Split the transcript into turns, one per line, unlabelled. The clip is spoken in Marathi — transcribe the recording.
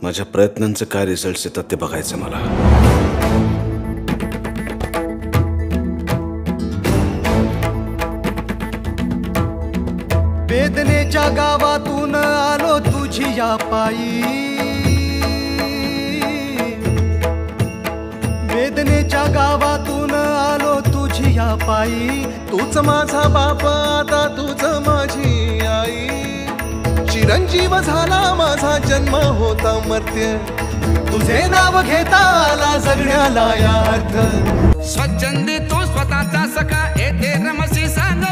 माझ्या प्रयत्नांचे काय रिझल्ट्स येतात ते बघायचं मला.
वेदनेच्या गावातून आलो तुझी या पायी, वेदनेच्या गावातून आलो तुझी या पायी.
तूच माझा बाप आता तूच माझी आई. चिरंजीव झाला माझा जन्म होता मर्त्य,
तुझे नाव घेता आला जगण्याला या अर्थ.
स्वच्छंदी तो स्वतःचा सखा येथे रमसी सांग